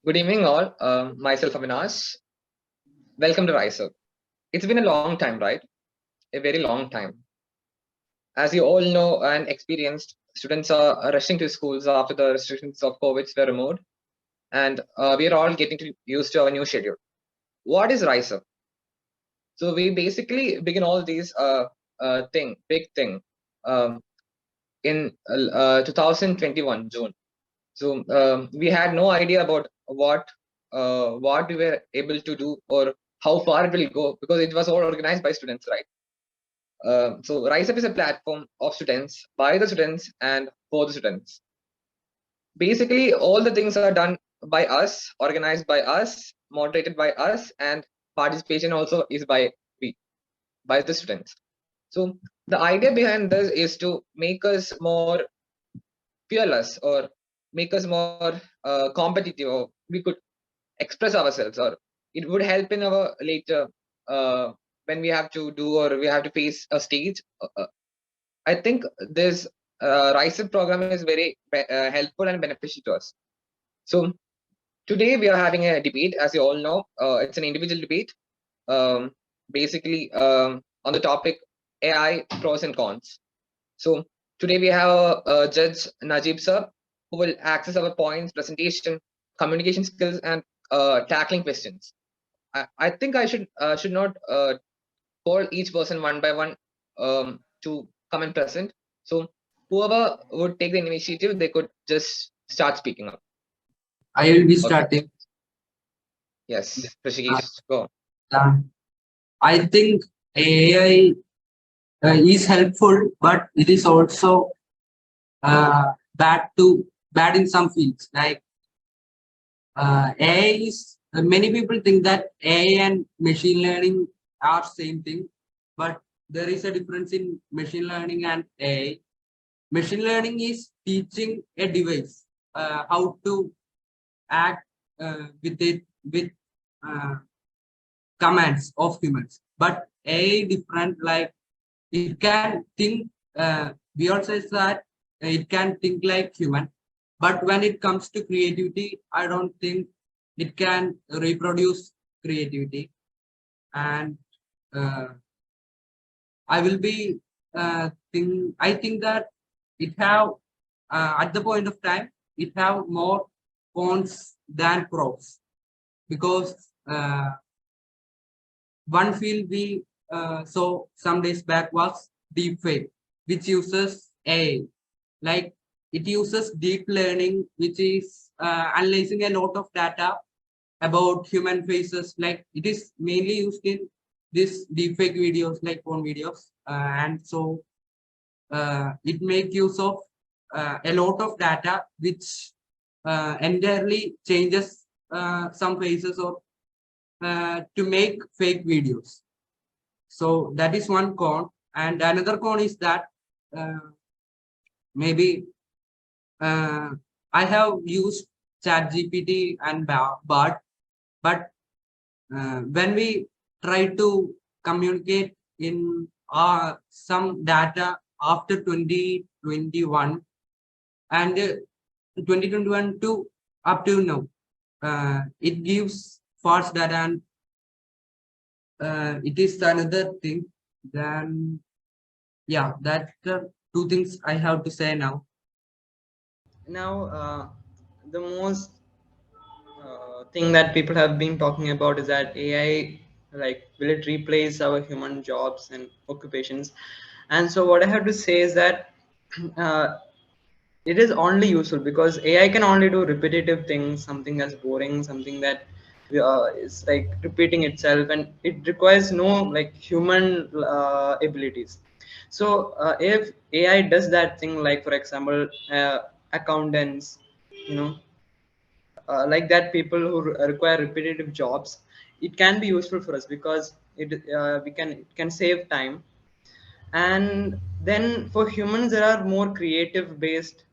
Good evening, all. Myself, Avinash. Welcome to Riser. It's been a long time, right? A very long time. As you all know and experienced, students are rushing to schools after the restrictions of COVID were removed, and we are all getting used to our new schedule. What is Riser? So we basically begin all these big thing, um, in 2021 June. So we had no idea about what we were able to do or how far it will go because it was all organized by students, right? So Rise Up is a platform of students, by the students, and for the students. Basically, all the things are done by us, organized by us, moderated by us, and participation also is we, by the students. So the idea behind this is to make us more fearless or make us more competitive, or we could express ourselves, or it would help in our later when we have to do or we have to face a stage. I think this Rise Up program is very helpful and beneficial to us. So today we are having a debate, as you all know. It's an individual debate, um, basically on the topic AI pros and cons. So today we have Judge Najib sir, who will access our points, presentation, communication skills, and tackling questions. I think I should not call each person one by one to come and present. So whoever would take the initiative, they could just start speaking up. I will be Okay. starting. Yes, Rishikesh, go. I think AI is helpful, but it is also bad in some fields. Like AI is many people think that AI and machine learning are same thing, but there is a difference in machine learning and AI. Machine learning is teaching a device how to act with commands of humans, but AI different. Like it can think. We also says that it can think like human, but when it comes to creativity, I don't think it can reproduce creativity. And I will be I think that it have at the point of time it have more cons than pros, because one field we saw some days back was deepfake, which uses AI. Like it uses deep learning, which is analyzing a lot of data about human faces. Like it is mainly used in this deepfake videos, like phone videos, and so it make use of a lot of data, which entirely changes some faces or to make fake videos. So that is one con. And another con is that maybe I have used ChatGPT and BART, but when we try to communicate in some data after 2021 and 2021 to up to now, it gives false data, and it is another thing. Then yeah, that's the two things I have to say now. Now, the most thing that people have been talking about is that AI, like, will it replace our human jobs and occupations? And so, what I have to say is that uh, it is only useful because AI can only do repetitive things, something that's boring, something that is like repeating itself, and it requires no like human abilities. So, if AI does that thing, like for example, accountants, you know, like that, people who require repetitive jobs, it can be useful for us because it can save time. And then for humans there are more creative based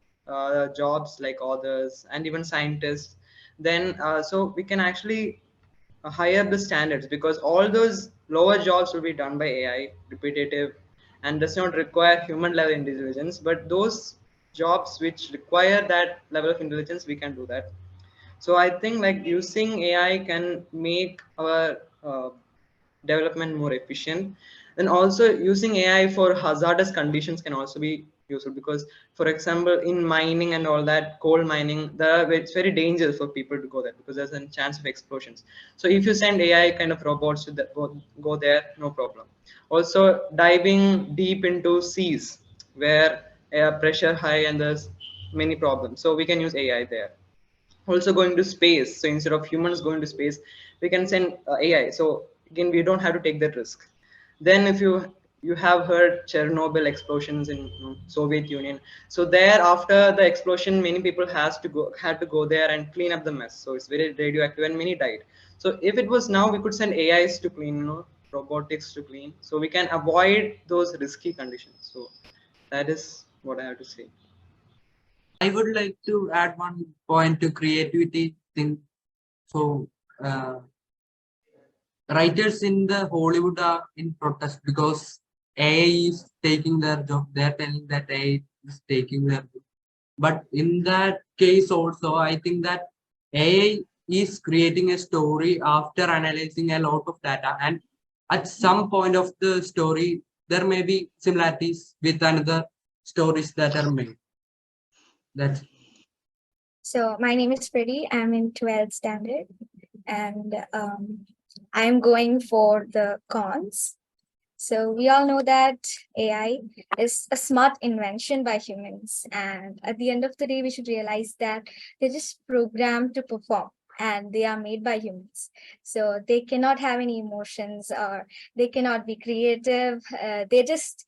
jobs like authors and even scientists. Then so we can actually higher the standards because all those lower jobs will be done by AI, repetitive, and does not require human level intelligence. But those jobs which require that level of intelligence, we can do that. So I think like using AI can make our development more efficient. And also using AI for hazardous conditions can also be useful, because for example in mining and all that, coal mining, it's very dangerous for people to go there because there's a chance of explosions. So if you send AI kind of robots to go there, no problem. Also diving deep into seas where pressure high and there's many problems, so we can use AI there. Also going to space, so instead of humans going to space, we can send AI, so again we don't have to take that risk. Then if you have heard Chernobyl explosions in, Soviet Union, so there after the explosion many people had to go there and clean up the mess, so it's very radioactive and many died. So if it was now, we could send AIs to clean, robotics to clean, so we can avoid those risky conditions. So that is what I have to say. I would like to add one point to creativity thing. So writers in the Hollywood are in protest because AI is taking their job. They're telling that AI is taking their job. But in that case also, I think that AI is creating a story after analyzing a lot of data. And at some point of the story, there may be similarities with another stories that are made. That's So my name is Pretty. I'm in 12th standard, and I'm going for the cons. So we all know that AI is a smart invention by humans, and at the end of the day, we should realize that they're just programmed to perform, and they are made by humans. So they cannot have any emotions, or they cannot be creative. They just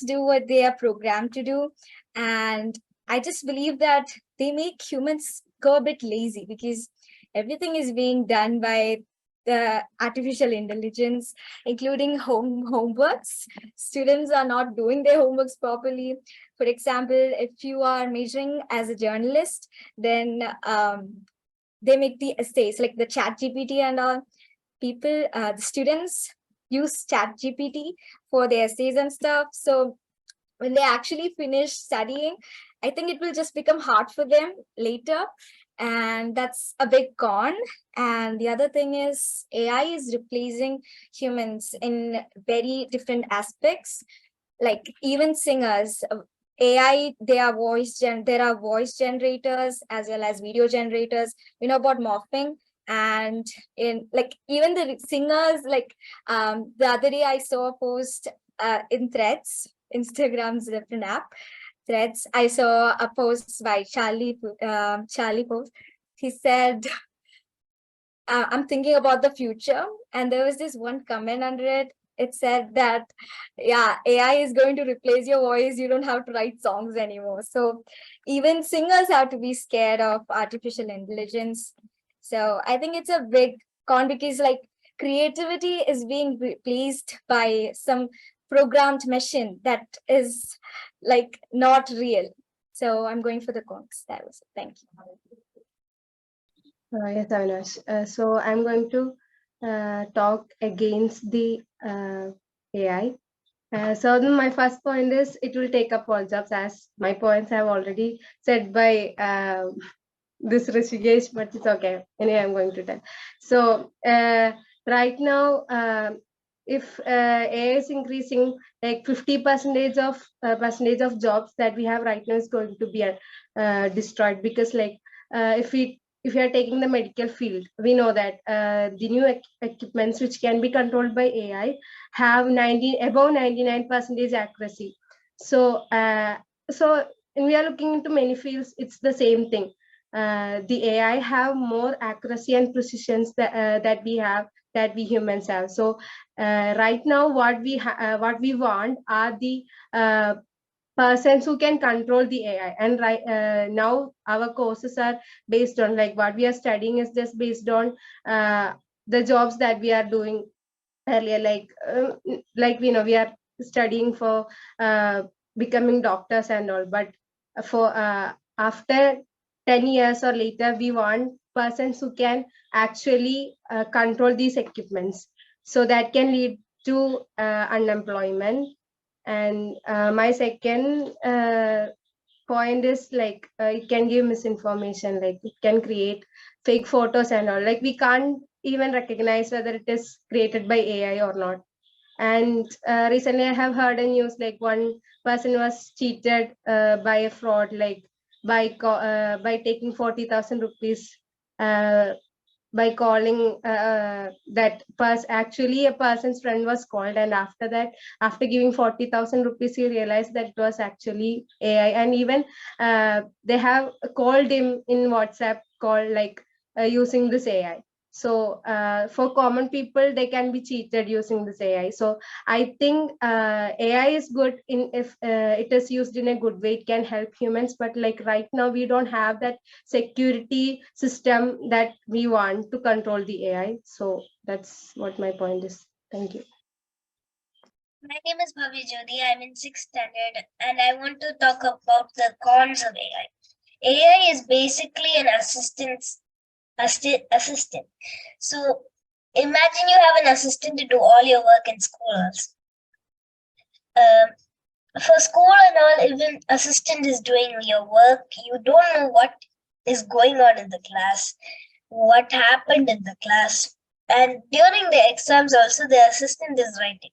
do what they are programmed to do, and I just believe that they make humans go a bit lazy because everything is being done by the artificial intelligence, including homeworks. Students are not doing their homeworks properly. For example, if you are majoring as a journalist, then they make the essays like the chat GPT and all. The students use chat GPT for their essays and stuff. So when they actually finish studying, I think it will just become hard for them later. And that's a big con. And the other thing is AI is replacing humans in very different aspects. Like even singers, AI, there are voice generators as well as video generators. We know about morphing. And in like even the singers, like the other day I saw a post in Threads, Instagram's different app, Threads. I saw a post by Charlie Post. He said, I'm thinking about the future. And there was this one comment under it. It said that, yeah, AI is going to replace your voice. You don't have to write songs anymore. So even singers have to be scared of artificial intelligence. So I think it's a big con because like creativity is being replaced by some programmed machine that is like not real. So I'm going for the cons. That was it. Thank you. Yes, Avinash. So I'm going to talk against the AI. So then my first point is it will take up all jobs, as my points have already said by this Rishikesh, but it's okay. Anyway, I'm going to tell. So right now, if AI is increasing, like 50% of jobs that we have right now is going to be destroyed, because like if we are taking the medical field, we know that the new equipments which can be controlled by AI have above 99% accuracy. So so we are looking into many fields, it's the same thing. The AI have more accuracy and precisions that we humans have. So right now what we want are the persons who can control the AI. And right now our courses are based on, like, what we are studying is just based on the jobs that we are doing earlier, like we know we are studying for becoming doctors and all, but for after 10 years or later we want persons who can actually control these equipments, so that can lead to unemployment. And my second point is like it can give misinformation, like it can create fake photos and all. Like we can't even recognize whether it is created by AI or not. And recently I have heard a news like one person was cheated by a fraud, like by taking 40,000 rupees by calling that actually a person's friend was called, and after that, after giving 40,000 rupees, he realized that it was actually AI. And even they have called him in WhatsApp call, like using this AI. So for common people, they can be cheated using this AI. So I think AI is good in if it is used in a good way, it can help humans. But like right now, we don't have that security system that we want to control the AI. So that's what my point is. Thank you. My name is Bhavyajyothy. I'm in 6th standard and I want to talk about the cons of AI. AI is basically an assistant. So imagine you have an assistant to do all your work in school also. For school and all, even assistant is doing your work. You don't know what is going on in the class, what happened in the class. And during the exams also, the assistant is writing.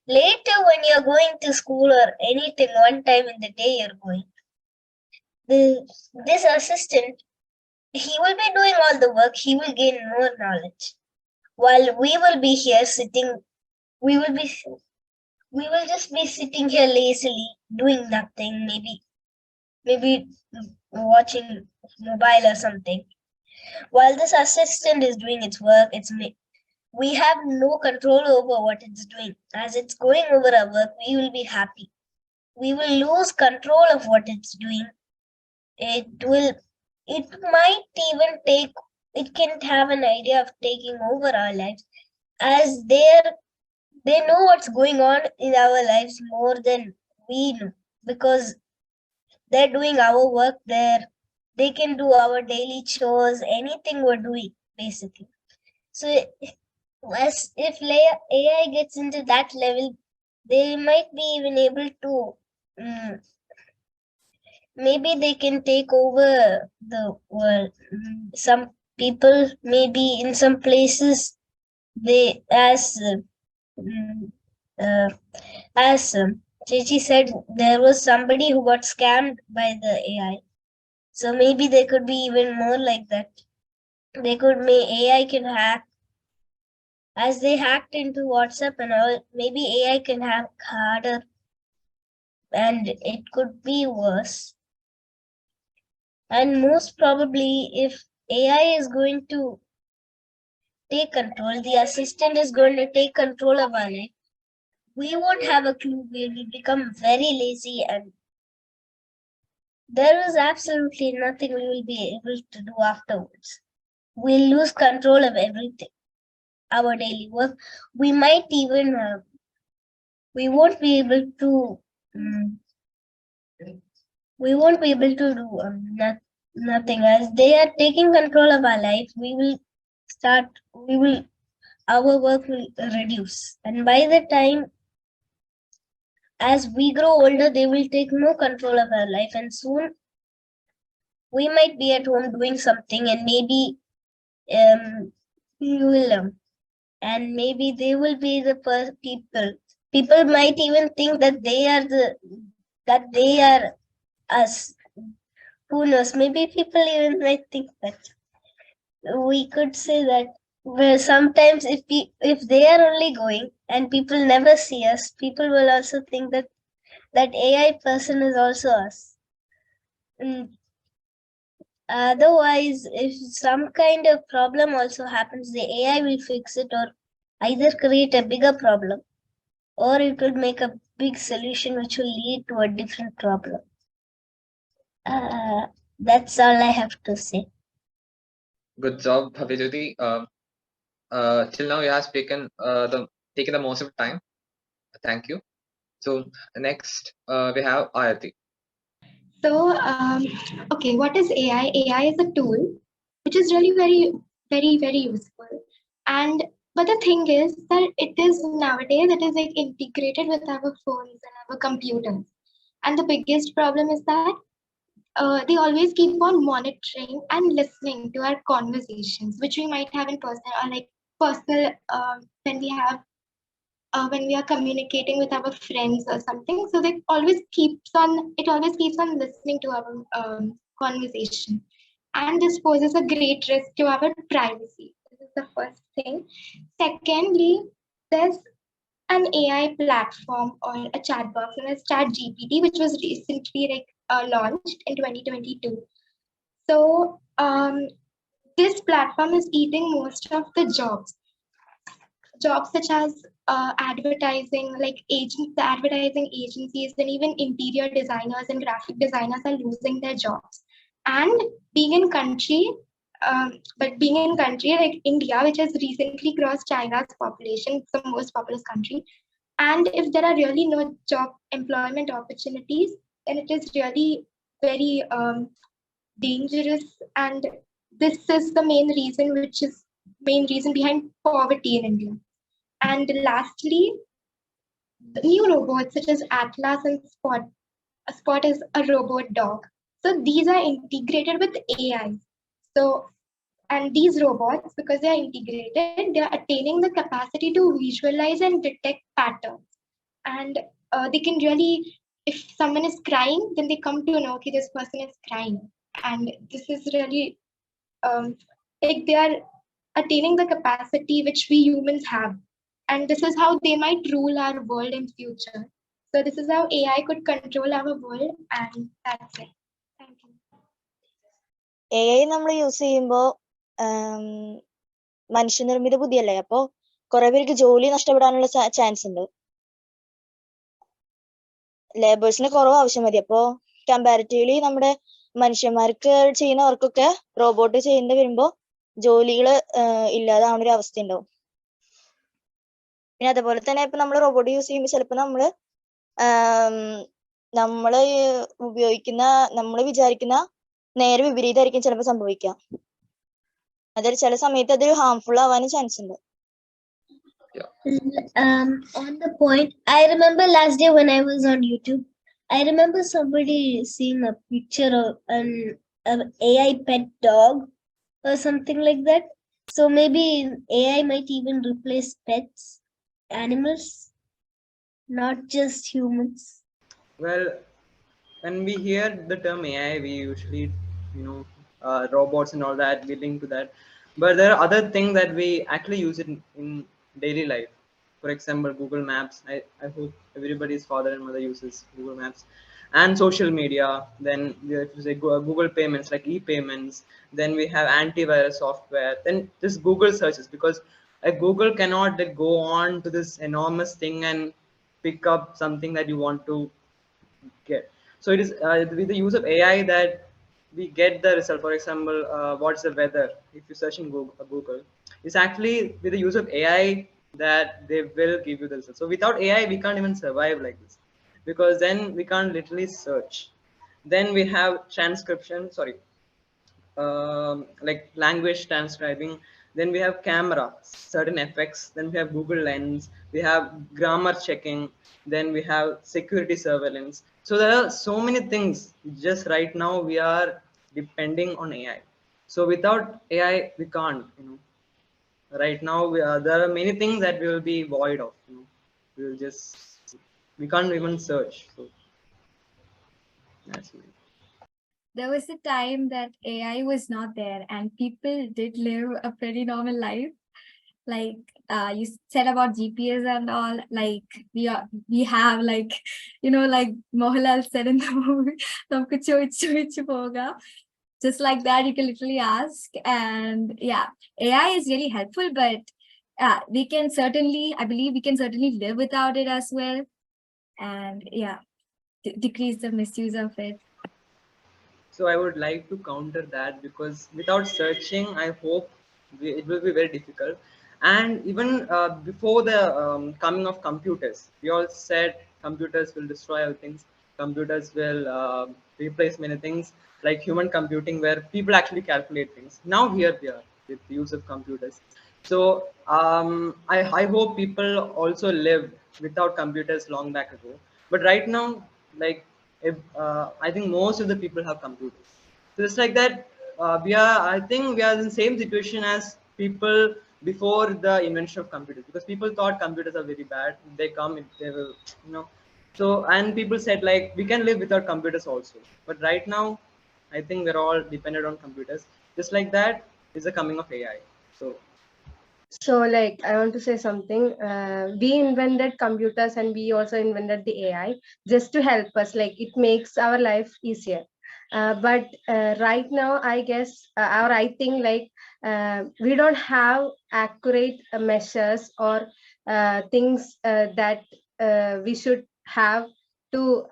Later, when you're going to school or anything, one time in the day you're going, this assistant, he will be doing all the work, he will gain more knowledge. While we will be here sitting, we will just be sitting here lazily, doing nothing, maybe watching mobile or something. While this assistant is doing its work, we have no control over what it's doing. As it's going over our work, we will be happy. We will lose control of what it's doing. It can have an idea of taking over our lives, as they know what's going on in our lives more than we know, because they're doing our work there. They can do our daily chores, anything we're doing, basically. So as if AI gets into that level, they might be even able to, maybe they can take over the world. Some people, maybe in some places, as Chichi said, there was somebody who got scammed by the AI. So maybe they could be even more like that. AI can hack. As they hacked into WhatsApp and all, maybe AI can hack harder, and it could be worse. And most probably, if AI is going to take control, the assistant is going to take control of our life, we won't have a clue. We will become very lazy, and there is absolutely nothing we will be able to do afterwards. We'll lose control of everything. Our daily work, we might even we won't be able to do nothing. As they are taking control of our life, our work will reduce, and by the time as we grow older, they will take more control of our life, and soon we might be at home doing something, and maybe we will and maybe they will be the people. People might even think that they are us. Who knows? Maybe people even might think that. We could say that. Well, sometimes if they are only going and people never see us, people will also think that AI person is also us. Otherwise, if some kind of problem also happens, the AI will fix it, or either create a bigger problem, or it will make a big solution which will lead to a different problem. That's all I have to say. Good job, Bhavyajyothy. Till now, you have taken the most of the time. Thank you. So next, we have Ayati. So, okay, what is AI? AI is a tool which is really very useful. And but the thing is that it is nowadays it is like integrated with our phones and our computers. And the biggest problem is that they always keep on monitoring and listening to our conversations, which we might have in personal or like personal when we are communicating with our friends or something. So it always keeps on listening to our conversation, and this poses a great risk to our privacy. This is the first thing. Secondly, there's an AI platform or a chat box known as Chat GPT, which was recently launched in 2022. So this platform is eating most of the jobs such as advertising, like the advertising agencies, and even interior designers and graphic designers are losing their jobs. And being in country, being in country like India, which has recently crossed China's population, it's the most populous country. And if there are really no job employment opportunities, then it is really very dangerous. And this is the main reason behind poverty in India. And lastly, the new robots such as Atlas and Spot. A Spot is a robot dog. So these are integrated with AI. So, and these robots, because they are integrated, they are attaining the capacity to visualize and detect patterns. And they can really, if someone is crying, then they come to know, okay, this person is crying. And this is really like they are attaining the capacity which we humans have, and this is how they might rule our world in future. So this is how AI could control our world, and that's it. Thank you. AI നമ്മൾ use ചെയ്യുമ്പോൾ മനുഷ്യനിർമ്മിത ബുദ്ധിയല്ലേ, അപ്പോൾ കുറെ പേർക്ക് ജോലി നഷ്ടപ്പെടാനുള്ള chance ഉണ്ട്. ലേബേഴ്സിന് കുറവ് ആവശ്യം മതി. അപ്പോൾ കമ്പാരിറ്റീവ്ലി നമ്മുടെ മനുഷ്യന്മാർക്ക് ചെയ്യുന്ന വർക്കൊക്കെ റോബോട്ട് ചെയ്യേണ്ടി വരുമ്പോൾ ജോലികൾ ഇല്ലാതാവുന്ന ഒരു അവസ്ഥ ഉണ്ടാവും. പിന്നെ അതുപോലെ തന്നെ ഇപ്പൊ നമ്മൾ റോബോട്ട് യൂസ് ചെയ്യുമ്പോൾ ചിലപ്പോൾ നമ്മള് വിചാരിക്കുന്ന നേരെ വിപരീതമായിരിക്കും ചിലപ്പോൾ സംഭവിക്കാം. അതൊരു ചില സമയത്ത് അതൊരു ഹാർംഫുൾ ആവാനും ചാൻസ് ഉണ്ട്. On the point, I remember last day when I was on YouTube, I remember somebody seeing a picture of an AI pet dog or something like that. So maybe AI might even replace pets, animals, not just humans. Well, when we hear the term AI, we usually, robots and all that, we link to that. But there are other things that we actually use it in daily life. For example, Google Maps. I hope everybody's father and mother uses Google Maps. And social media. Then if you say Google payments, like e-payments. Then we have antivirus software. Then just Google searches, because Google cannot go on to this enormous thing and pick up something that you want to get. So it is with the use of AI that we get the result. For example, what's the weather? If you search in Google, it's actually with the use of AI that they will give you the result. So without AI, we can't even survive like this, because then we can't literally search. Then we have transcription, like language transcribing. Then we have camera, certain effects. Then we have Google Lens. We have grammar checking. Then we have security surveillance. So there are so many things. Just right now we are depending on AI. So without AI, we can't. Right now there are many things that we will be void of. We can't even search. So that's it. There was a time that AI was not there and people did live a pretty normal life. Like you said about GPS and all, like we have like, like Mohanlal said in the movie, "Tumko choichu hoga." Just like that, you can literally ask. And yeah, AI is really helpful, but I believe we can certainly live without it as well. And yeah, decrease the misuse of it. So I would like to counter that, because without searching, I hope it will be very difficult. And even before the coming of computers, we all said computers will destroy all things. Computers will replace many things, like human computing, where people actually calculate things. Now here we are with the use of computers. So I hope people also lived without computers long back ago. But right now, like, I think most of the people have computers. So it's like that. I think we are in the same situation as people before the invention of computers, because people thought computers are very bad. They come, if they will, you know. So, and people said like we can live without computers also. But right now, I think we're all dependent on computers. Just like that is the coming of AI. So So, like, I want to say something. We invented computers and we also invented the AI just to help us. Like, it makes our life easier. But right now, I guess, or I think, like, we don't have accurate measures or things that we should have to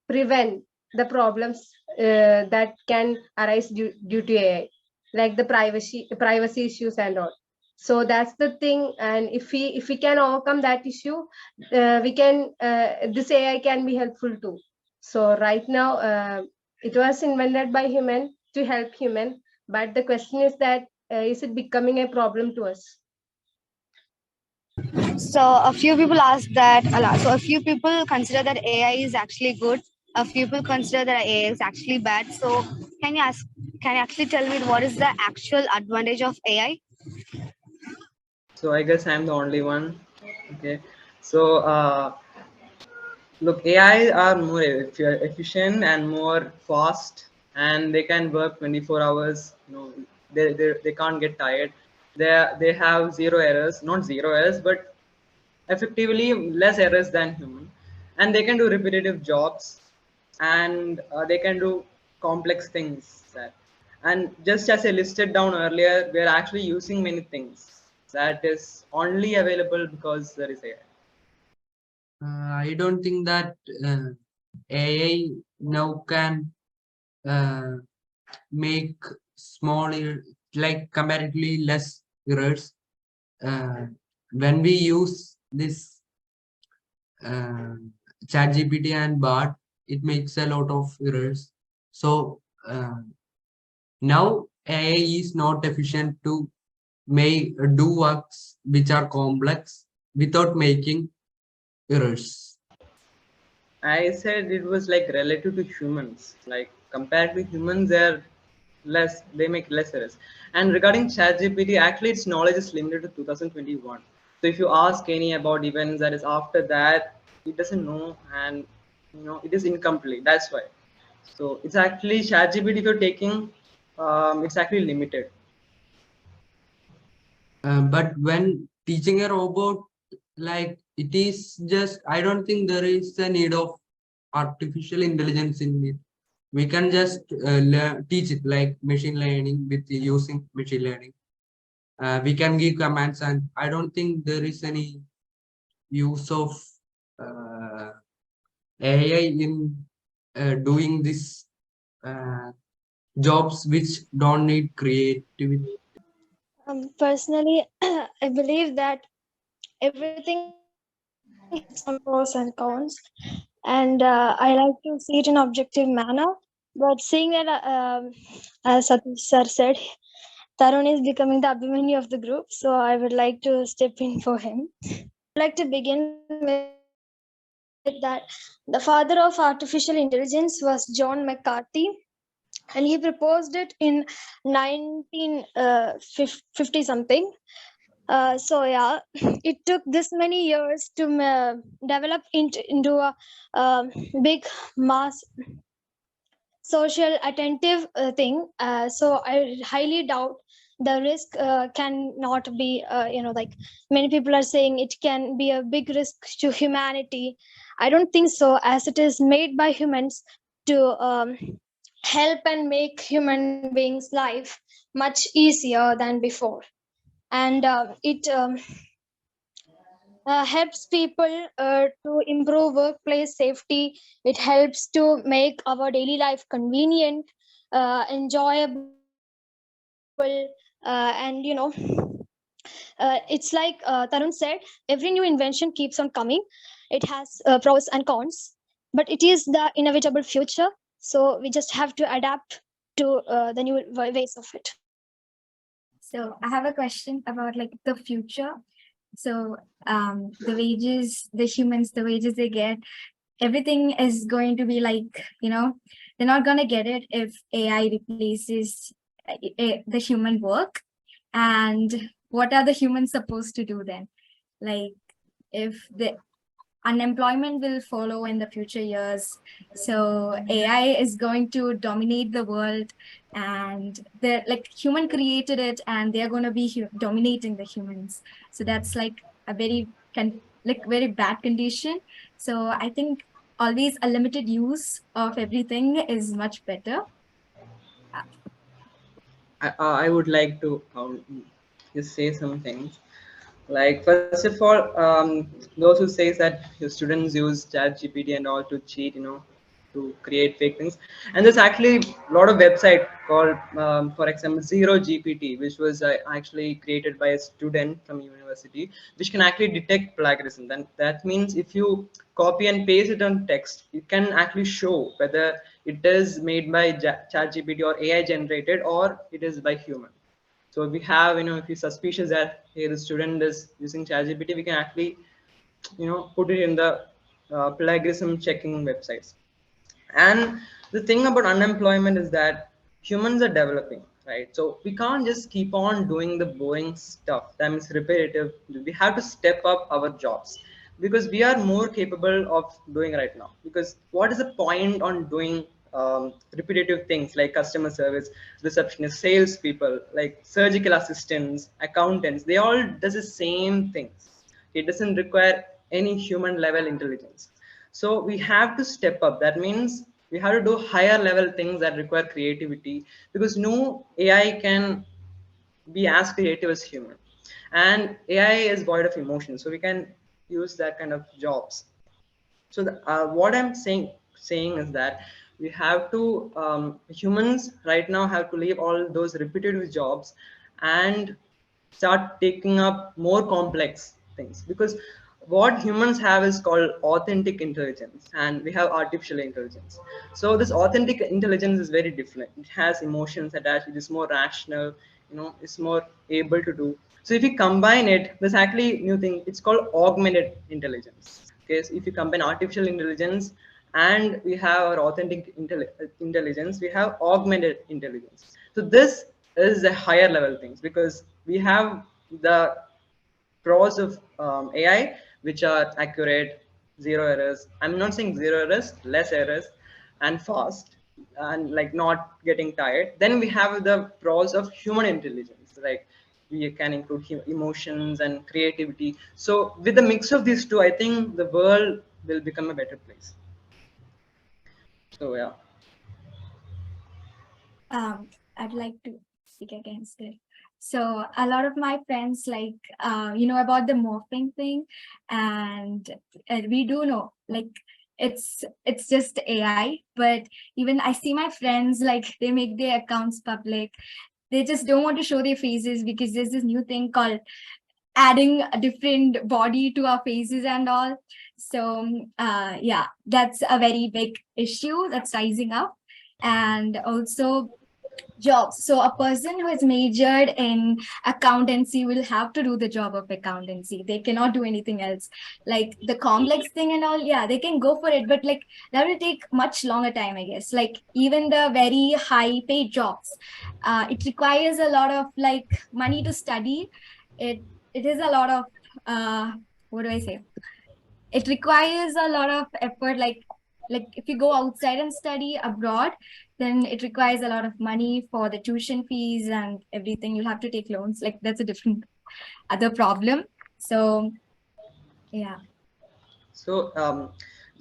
prevent the problems that can arise due to AI, like the privacy issues and all. So that's the thing, and if we can overcome that issue, we can this AI can be helpful too. So right now, it was invented by human to help human, but the question is that is it becoming a problem to us? So a few people ask that a lot. So a few people consider that AI is actually good. A few people consider that AI is actually bad. So can you actually tell me what is the actual advantage of AI? so I guess I'm the only one. Okay. So look, AI are more efficient and more fast, and they can work 24 hours. You know, they can't get tired. They have zero errors, not zero errors, but effectively less errors than human, and they can do repetitive jobs, and they can do complex things. And just as I listed down earlier, we are actually using many things that is only available because there is AI. I don't think that AI now can make smaller, like comparatively less errors. When we use this ChatGPT and BART, it makes a lot of errors. So now AI is not efficient to do works which are complex without making errors. I said it was like relative to humans. Like compared to humans, they make less errors. And regarding ChatGPT, actually its knowledge is limited to 2021. So if you ask any about events that is after that, it doesn't know, and it is incomplete. That's why. So it's actually ChatGPT if you're taking, it's actually limited. But when teaching a robot, like it is just, I don't think there is a need of artificial intelligence in it. We can just teach it like machine learning with using machine learning. We can give commands, and I don't think there is any use of AI in doing this jobs which don't need creativity. Personally, I believe that everything has some pros and cons, and I like to see it in objective manner. But seeing that, as Satish sir said, Tharun is becoming the Abhimanyu of the group, so I would like to step in for him. I'd like to begin with that the father of artificial intelligence was John McCarthy, and he proposed it in 1950 something. So yeah, it took this many years to develop into a big mass social attentive thing. So I highly doubt the risk can not be like many people are saying it can be a big risk to humanity. I don't think so, as it is made by humans to help and make human beings life much easier than before, and it helps people to improve workplace safety. It helps to make our daily life convenient, enjoyable, and it's like Tarun said, every new invention keeps on coming. It has pros and cons, but it is the inevitable future. So we just have to adapt to the new ways of it. So I have a question about like the future. So the wages, the humans, the wages they get, everything is going to be like, they're not going to get it if AI replaces the human work. And what are the humans supposed to do then? Like, if the unemployment will follow in the future years, so AI is going to dominate the world, and they're like human created it, and they're going to be dominating the humans. So that's like a very bad condition. So I think always a limited use of everything is much better. I would like to just say some things. Like, first of all, those who say that your students use ChatGPT and all to cheat, to create fake things. And there's actually a lot of website called, for example, Zero GPT, which was actually created by a student from university, which can actually detect plagiarism. Then that means if you copy and paste it on text, it can actually show whether it is made by ChatGPT or AI generated, or it is by human. So if we have, if you're suspicious that, hey, the student is using ChatGPT, we can actually, put it in the plagiarism checking websites. And the thing about unemployment is that humans are developing, right? So we can't just keep on doing the boring stuff that is repetitive. We have to step up our jobs because we are more capable of doing right now. Because what is the point on doing repetitive things like customer service, receptionists, salespeople, like surgical assistants, accountants? They all does the same things. It doesn't require any human level intelligence. So we have to step up. That means we have to do higher level things that require creativity, because no AI can be as creative as human, and AI is void of emotion, so we can use that kind of jobs. So what I'm saying is that we have to, humans right now have to leave all those repetitive jobs and start taking up more complex things, because what humans have is called authentic intelligence, and we have artificial intelligence. So this authentic intelligence is very different. It has emotions attached. It is more rational, it's more able to do. So if you combine it, there's actually new thing. It's called augmented intelligence. Okay, so if you combine artificial intelligence and we have our authentic intelligence, we have augmented intelligence. So this is a higher level things, because we have the pros of AI, which are accurate, zero errors. I'm not saying zero errors, less errors, and fast, and like not getting tired. Then we have the pros of human intelligence, like we can include emotions and creativity. So with the mix of these two, I think the world will become a better place. So yeah. I'd like to speak against it. So a lot of my friends about the morphing thing, and we do know it's just AI. But even I see my friends, like, they make their accounts public. They just don't want to show their faces because there's this new thing called adding a different body to our faces and all. So yeah, that's a very big issue that's rising up. And also jobs. So a person who is majored in accountancy will have to do the job of accountancy. They cannot do anything else. Like the complex thing and all, yeah, they can go for it, but like that will take much longer time, I guess. Like even the very high paid jobs, it requires a lot of like money to study. It is a lot of what do I say? It requires a lot of effort. Like if you go outside and study abroad, then it requires a lot of money for the tuition fees and everything. You'll have to take loans. Like that's a different other problem. So yeah. So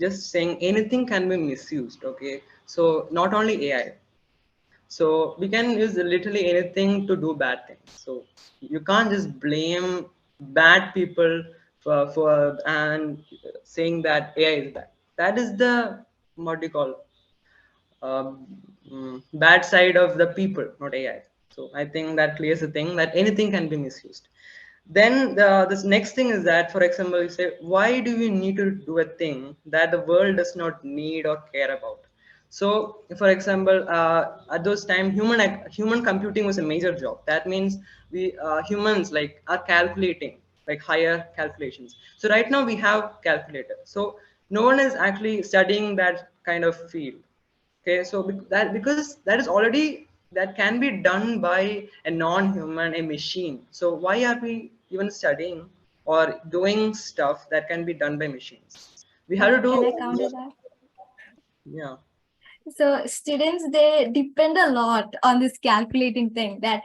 just saying anything can be misused. Okay, so not only AI. So we can use literally anything to do bad things. So you can't just blame bad people for and saying that AI is bad. That is the, what do you call, bad side of the people, not AI. So I think that clears the thing that anything can be misused. Then this next thing is that, for example, you say, why do we need to do a thing that the world does not need or care about? So, for example, at those time, human computing was a major job. That means we humans like are calculating like higher calculations. So right now we have calculator. So no one is actually studying that kind of field. Okay, so because that is already, that can be done by a non-human, a machine. So why are we even studying or doing stuff that can be done by machines? We have to Can I do, counter that? yeah. So students, they depend a lot on this calculating thing. That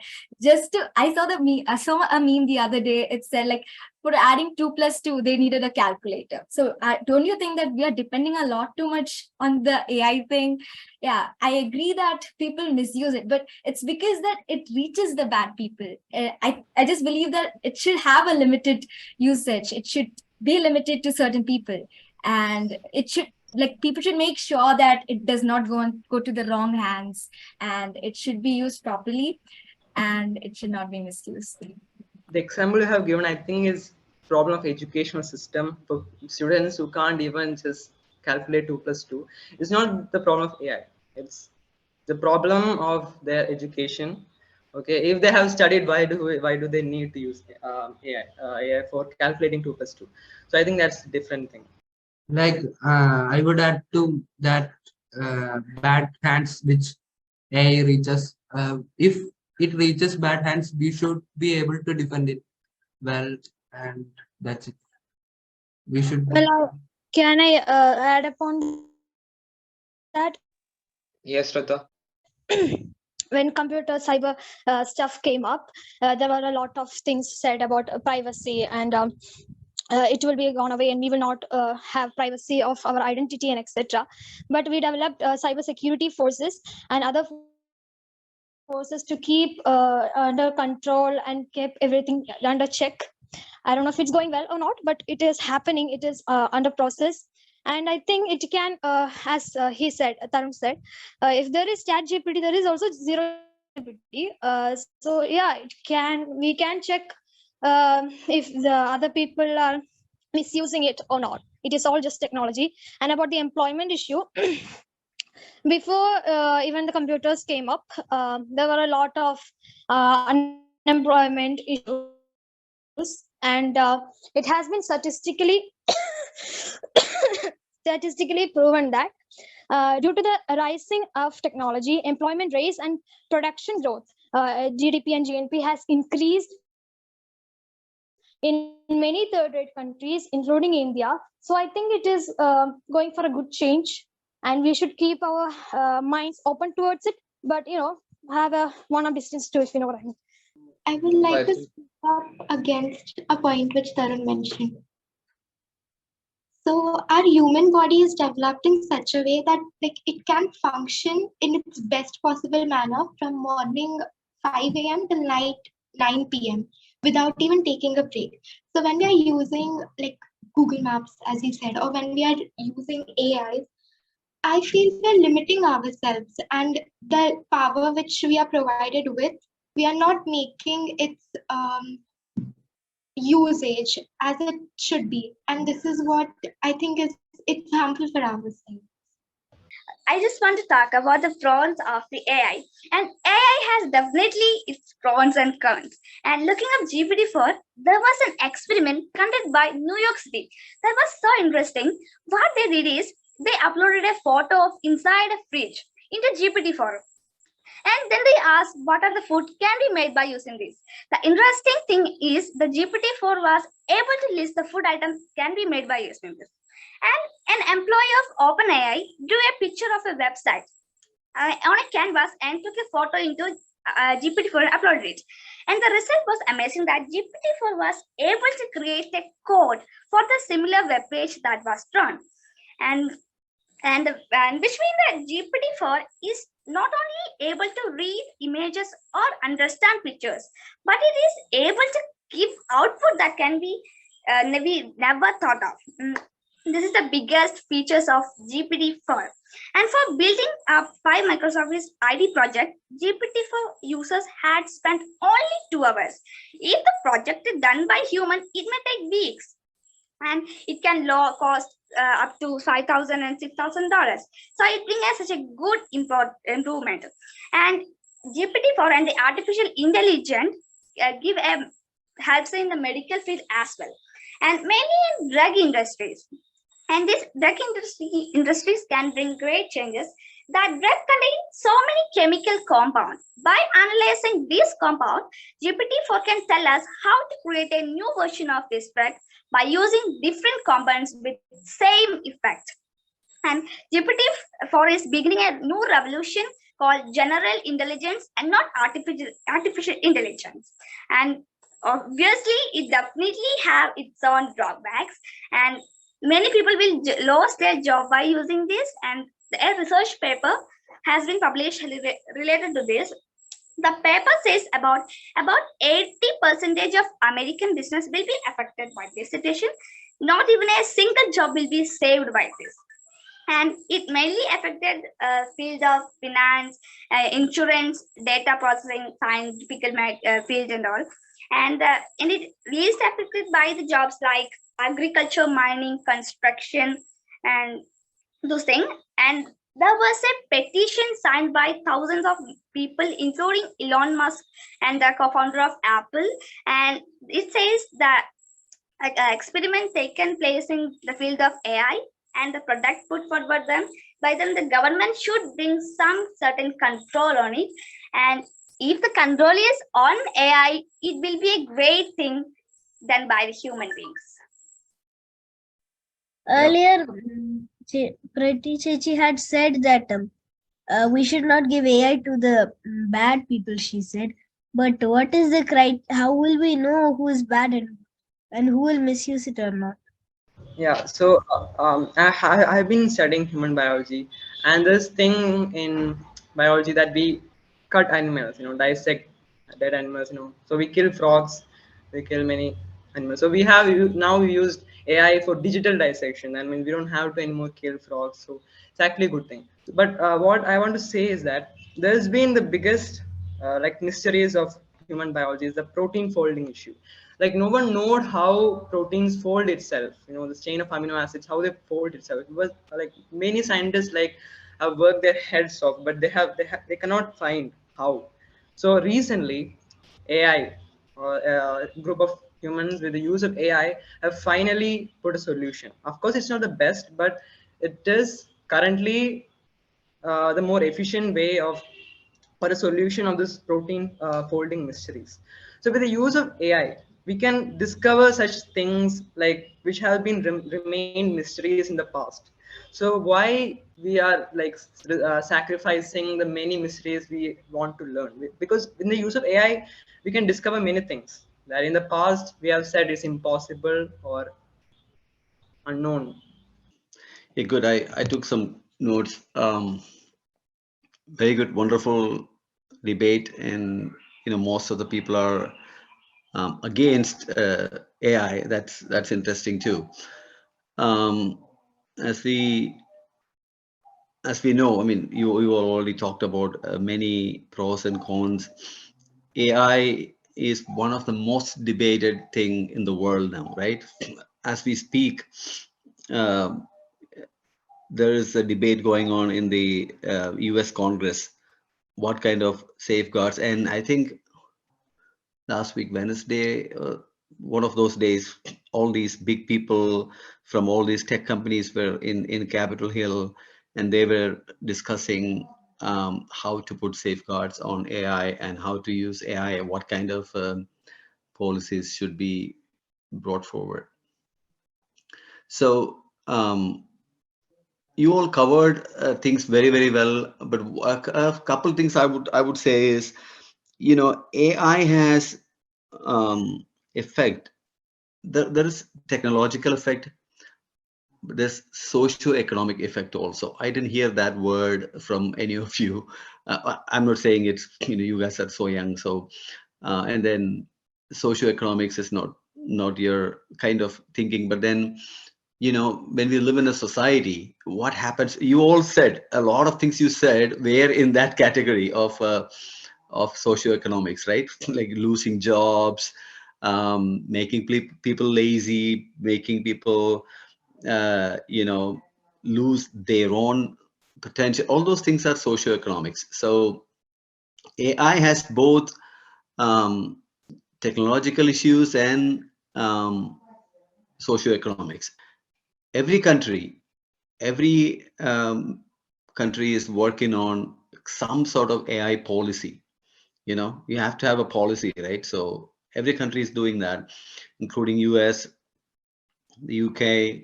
I saw I saw a meme the other day. It said like, for adding 2 plus 2, they needed a calculator. So don't you think that we are depending a lot too much on the AI thing? Yeah, I agree that people misuse it, but it's because that it reaches the bad people. I just believe that it should have a limited usage. It should be limited to certain people, and it should, like, people should make sure that it does not go to the wrong hands, and it should be used properly, and it should not be misused. The example you have given, I think, is problem of educational system for students who can't even just calculate 2 plus 2. It's not the problem of AI. It's the problem of their education. Okay, if they have studied, why do they need to use AI for calculating 2 plus 2? So I think that's a different thing. Like I would add to that, bad hands which AI reaches. If it reaches bad hands, we should be able to defend it well, and that's it. We should. Well, can I add upon that? Yes, Sradha. When computer cyber stuff came up, there were a lot of things said about privacy, and it will be gone away and we will not have privacy of our identity and etc. But we developed cyber security forces and other forces to keep under control and keep everything under check. I don't know if it's going well or not, but it is happening. It is under process. And I think it can, as he said, Tharun said, if there is chat GPT, there is also zero GPT. So yeah, we can check if the other people are misusing it or not. It is all just technology. And about the employment issue, before even the computers came up, there were a lot of unemployment issues, and it has been statistically proven that due to the rising of technology, employment rates and production growth, GDP and GNP has increased in many third-rate countries, including India. So I think it is going for a good change, and we should keep our minds open towards it. But have a one-up distance to, if you know what I mean. I would like to speak up against a point which Tharun mentioned. So our human body is developed in such a way that it can function in its best possible manner from morning 5 a.m. till night 9 p.m. without even taking a break. So when we are using Google Maps, as you said, or when we are using AI, I feel we're limiting ourselves and the power which we are provided with, we are not making its usage as it should be. And this is what I think it's harmful for ourselves. I just want to talk about the pros of the AI. And AI has definitely its pros and cons. And looking up GPT-4, there was an experiment conducted by New York City that was so interesting. What they did is they uploaded a photo of inside a fridge into GPT-4. And then they asked what are the food can be made by using this. The interesting thing is the GPT-4 was able to list the food items can be made by using this. And an employee of OpenAI drew a picture of a website on a canvas and took a photo into GPT-4 and uploaded it. And the result was amazing that GPT-4 was able to create a code for the similar web page that was drawn. And which means that GPT-4 is not only able to read images or understand pictures, but it is able to give output that can be never thought of. This is the biggest features of GPT-4. And for building a 5 Microsoft ID project, GPT-4 users had spent only 2 hours. If the project is done by human, it may take weeks. And it can cost up to $5,000 and $6,000. So it brings such a good improvement. And GPT-4 and the artificial intelligence helps in the medical field as well, and mainly in drug industries. And these industries can bring great changes. That drug contains so many chemical compounds. By analyzing these compounds, GPT-4 can tell us how to create a new version of this drug by using different compounds with same effect. And GPT-4 is beginning a new revolution called general intelligence and not artificial intelligence. And obviously, it definitely have its own drawbacks, and many people will lose their job by using this. And a research paper has been published related to this. The paper says about 80% of American business will be affected by this situation. Not even a single job will be saved by this. And it mainly affected field of finance, insurance, data processing, scientific field and all. And it least affected by the jobs like agriculture, mining, construction, and those things. And there was a petition signed by thousands of people, including Elon Musk and the co-founder of Apple. And it says that experiment taken place in the field of AI and the product put forward them by them, the government should bring some certain control on it. And if the control is on AI, it will be a great thing done by the human beings. Earlier, Prati Chechi had said that we should not give AI to the bad people, she said. But what is the how will we know who is bad and who will misuse it or not? Yeah, so I've been studying human biology, and this thing in biology that we cut animals, dissect dead animals, so we kill frogs, we kill many animals. So we have now we used AI for digital dissection. I mean, we don't have to anymore kill frogs, so it's actually a good thing. But what I want to say is that there's been the biggest like mysteries of human biology is the protein folding issue. Like no one knows how proteins fold itself, the chain of amino acids, how they fold itself. It was like many scientists like have worked their heads off, but they cannot find how. So recently AI, or a group of humans with the use of AI, have finally put a solution. Of course it's not the best, but it is currently the more efficient way of for a solution of this protein folding mysteries. So with the use of AI, we can discover such things like which have been remained mysteries in the past. So why we are like sacrificing the many mysteries we want to learn? Because in the use of AI, we can discover many things that in the past we have said is impossible or unknown. Yeah, good. I took some notes. Very good, wonderful debate, and most of the people are against AI. That's interesting too. As we know, I mean, you all already talked about many pros and cons. AI is one of the most debated thing in the world now, right? As we speak, there is a debate going on in the US Congress. What kind of safeguards? And I think last week, Wednesday, one of those days, all these big people from all these tech companies were in Capitol Hill, and they were discussing how to put safeguards on AI and how to use AI, what kind of policies should be brought forward. So you all covered things very, very well, but a couple things I would say is, AI has effect. There is technological effect, but there's socio-economic effect also. I didn't hear that word from any of you. I'm not saying it's, you guys are so young, so and then socio-economics is not your kind of thinking. But then, when we live in a society, what happens? You all said a lot of things. You said were in that category of socioeconomics, right? Like losing jobs, making people lazy, making people lose their own potential. All those things are socioeconomics. So AI has both technological issues and socioeconomics. every country is working on some sort of AI policy. You know, you have to have a policy, right? So every country is doing that, including US, the UK,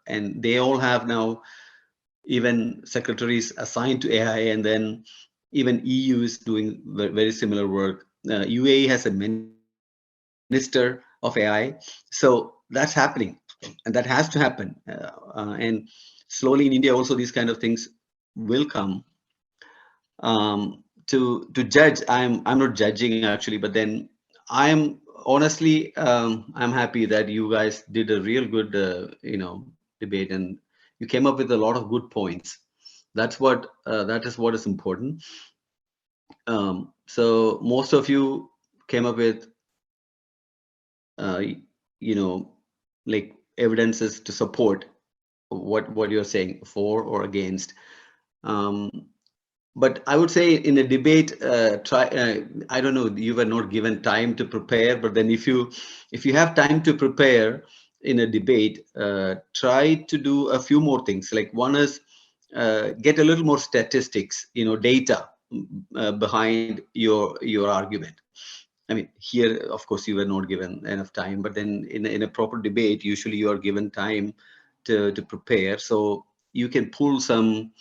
and they all have now even secretaries assigned to AI, and then even EU is doing very similar work. UAE has a minister of AI, so that's happening, and that has to happen. And slowly in India also, these kind of things will come. To judge, I'm not judging actually, but then I'm honestly I'm happy that you guys did a real good debate, and you came up with a lot of good points. That's what that is what is important. So most of you came up with you know, like evidences to support what you're saying, for or against. But I would say in a debate, I don't know, you were not given time to prepare, but then if you have time to prepare in a debate, try to do a few more things. Like one is get a little more statistics, data behind your argument. I mean, here, of course, you were not given enough time, but then in a proper debate, usually you are given time to prepare. So you can pull some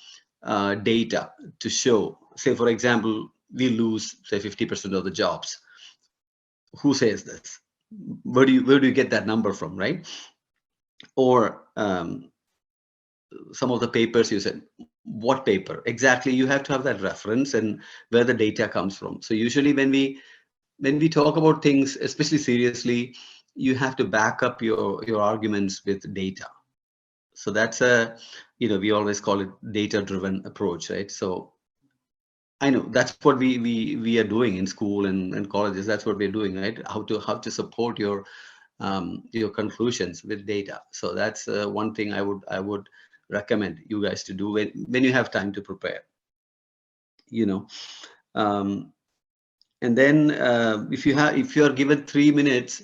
data to show, say, for example, we lose, say, 50% of the jobs. Who says this? Where do you get that number from, right? Or some of the papers you said, what paper? Exactly, you have to have that reference and where the data comes from. So usually when we talk about things, especially seriously, you have to back up your arguments with data. So that's we always call it data-driven approach, right? So I know that's what we are doing in school and colleges. That's what we're doing, right? How to support your conclusions with data. So that's one thing I would recommend you guys to do when you have time to prepare. And then if you are given 3 minutes,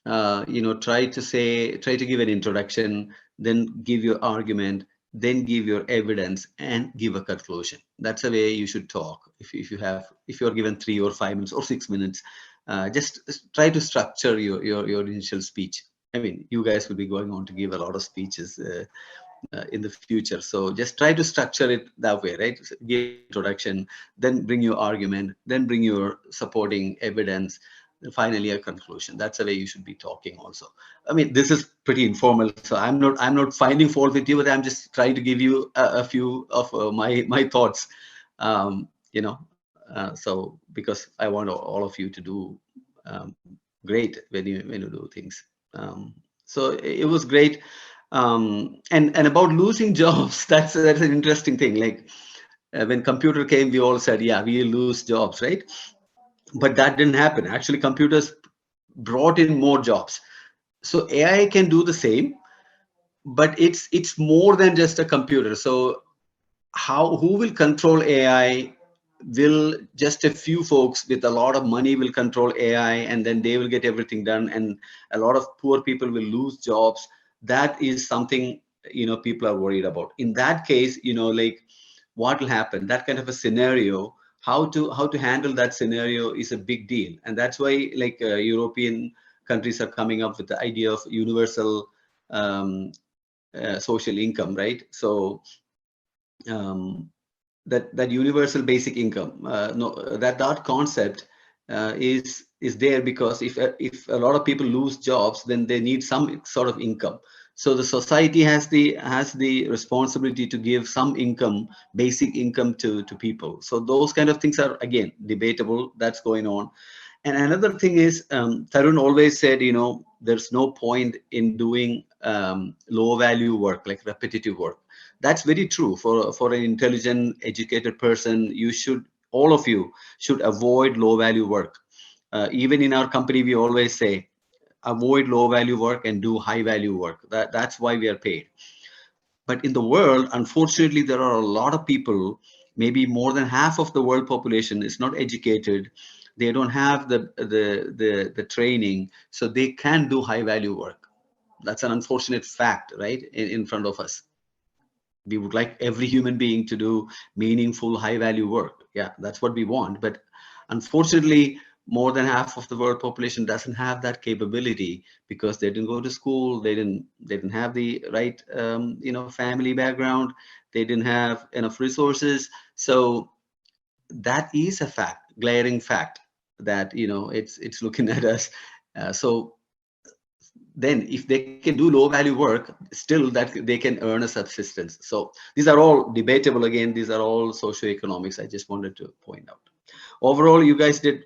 try to give an introduction, then give your argument, then give your evidence, and give a conclusion. That's the way you should talk. If you're given 3 or 5 minutes or 6 minutes, just try to structure your initial speech. I mean, you guys will be going on to give a lot of speeches in the future, so just try to structure it that way, right? Give introduction, then bring your argument, then bring your supporting evidence, and finally a conclusion. That's the way you should be talking also. I mean, this is pretty informal, so I'm not finding fault with you, but I'm just trying to give you a few of my thoughts, so because I want all of you to do great when you do things. So it was great. And about losing jobs, that's an interesting thing. Like when computer came, we all said, yeah, we lose jobs, right? But that didn't happen. Actually, computers brought in more jobs. So AI can do the same, but it's more than just a computer. So who will control AI? Will just a few folks with a lot of money will control AI, and then they will get everything done, and a lot of poor people will lose jobs? That is something people are worried about. In that case, like what will happen? That kind of a scenario, how to handle that scenario is a big deal, and that's why like European countries are coming up with the idea of universal social income, right? So that universal basic income, that concept is there because if a lot of people lose jobs, then they need some sort of income. So the society has the responsibility to give some income, basic income to people. So those kind of things are again debatable. That's going on. And another thing is, Tharun always said, there's no point in doing low value work, like repetitive work. That's very true. For an intelligent, educated person, all of you should avoid low value work. Even in our company, we always say, avoid low value work and do high value work. That's why we are paid. But in the world, unfortunately, there are a lot of people, maybe more than half of the world population is not educated. They don't have the training, so they can do high value work. that's an unfortunate fact, right, in front of us. We would like every human being to do meaningful, high value work. Yeah, that's what we want. But unfortunately, more than half of the world population doesn't have that capability because they didn't go to school, they didn't have the right family background, they didn't have enough resources. So that is a fact, glaring fact, that it's looking at us. So then if they can do low value work, still that they can earn a subsistence. So these are all debatable. Again, these are all socioeconomics. I just wanted to point out. Overall, you guys did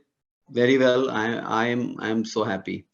very well. I'm so happy.